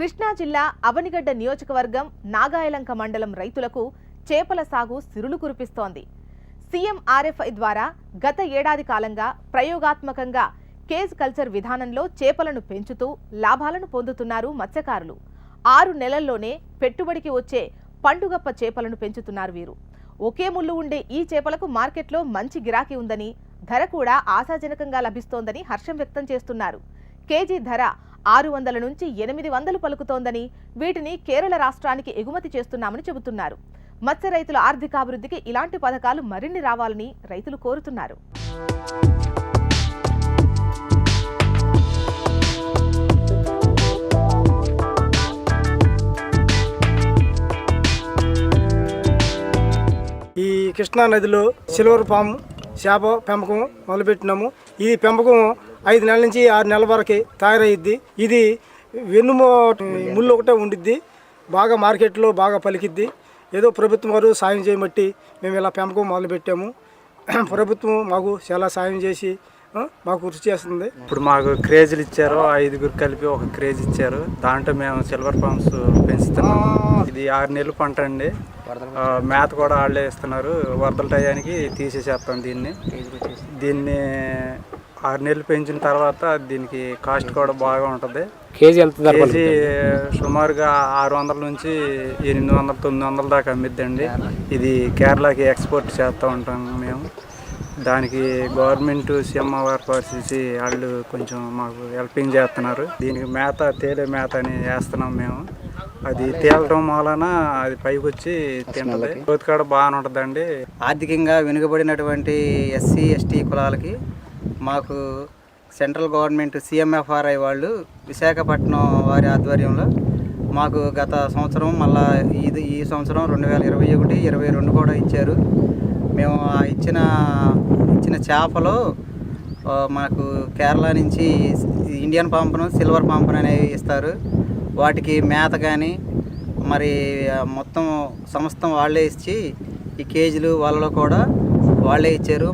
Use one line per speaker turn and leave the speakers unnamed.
కృష్ణా జిల్లా అవనిగడ్డ నియోజకవర్గం నాగాయలంక మండలం రైతులకు చేపల సాగు సిరులు కురిపిస్తోంది. సీఎం ఆర్ఎఫ్ఐ ద్వారా గత ఏడాది కాలంగా ప్రయోగాత్మకంగా కేజ్ కల్చర్ విధానంలో చేపలను పెంచుతూ లాభాలను పొందుతున్నారు మత్స్యకారులు. 6 నెలల్లోనే పెట్టుబడికి వచ్చే పండుగప్ప చేపలను పెంచుతున్నారు వీరు. ఒకే ముళ్ళు ఉండే ఈ చేపలకు మార్కెట్లో మంచి గిరాకీ ఉందని, ధర కూడా ఆశాజనకంగా లభిస్తోందని హర్షం వ్యక్తం చేస్తున్నారు. కేజీ ధర 600 నుంచి 800 పలుకుతోందని, వీటిని కేరళ రాష్ట్రానికి ఎగుమతి చేస్తున్నామని చెబుతున్నారు. మత్స్య రైతుల ఆర్థికాభివృద్ధికి ఇలాంటి పథకాలు మరిన్ని రావాలని రైతులు కోరుతున్నారు.
ఈ కృష్ణా నదిలో సిల్వర్ ఫామ్ చేప పెంపకం మొదలుపెట్టినాము. ఈ పెంపకం 5 నెలల నుంచి 6 నెలల వరకు తయారయ్యిద్ది. ఇది వెన్నుమో ముళ్ళు ఒకటే ఉండిద్ది. బాగా మార్కెట్లో బాగా పలికిద్ది. ఏదో ప్రభుత్వం వారు సాయం చేయబట్టి మేము ఇలా పెంపకం మొదలుపెట్టాము. ప్రభుత్వం మాకు చాలా సాయం చేసి మాకు కృషి చేస్తుంది.
ఇప్పుడు మాకు క్రేజీలు ఇచ్చారు, 5గురు కలిపి ఒక క్రేజ్ ఇచ్చారు. దాంట్లో మేము సిల్వర్ ఫామ్స్ పెంచుతున్నాము. ఇది 6 నెలలు పంట అండి. మేత కూడా వాళ్ళే ఇస్తున్నారు. వరదల టయానికి తీసేసేస్తాం దీన్ని 6 నెలలు పెంచిన తర్వాత దీనికి కాస్ట్ కూడా బాగా ఉంటుంది. కేజీ సుమారుగా 600 నుంచి 800, 900 దాకా అమ్మిద్దండి. ఇది కేరళకి ఎక్స్పోర్ట్ చేస్తూ ఉంటాం మేము. దానికి గవర్నమెంట్ సీఎంఆర్ఎఫ్ఐ వాళ్ళు కొంచెం మాకు హెల్పింగ్ చేస్తున్నారు. దీనికి మేత తేలే మేత అని వేస్తున్నాం మేము. అది తేలటం వలన అది పైకి వచ్చి తింటది. గ్రోత్ కూడా బాగానే ఉంటుందండి.
ఆర్థికంగా వెనుకబడినటువంటి ఎస్సీ ఎస్టీ కులాలకి మాకు సెంట్రల్ గవర్నమెంట్ సీఎంఎఫ్ఆర్ఐ వాళ్ళు విశాఖపట్నం వారి ఆధ్వర్యంలో మాకు గత సంవత్సరం మళ్ళా ఈ సంవత్సరం 2021, 2022 కూడా ఇచ్చారు. మేము ఇచ్చిన చేపలు మనకు కేరళ నుంచి ఇండియన్ పాంపను, సిల్వర్ పాంపను అనేవి ఇస్తారు. వాటికి మేత కానీ మరి మొత్తం సమస్తం వాళ్ళే ఇచ్చి ఈ కేజీలు వాళ్ళలో కూడా వాళ్ళే ఇచ్చారు.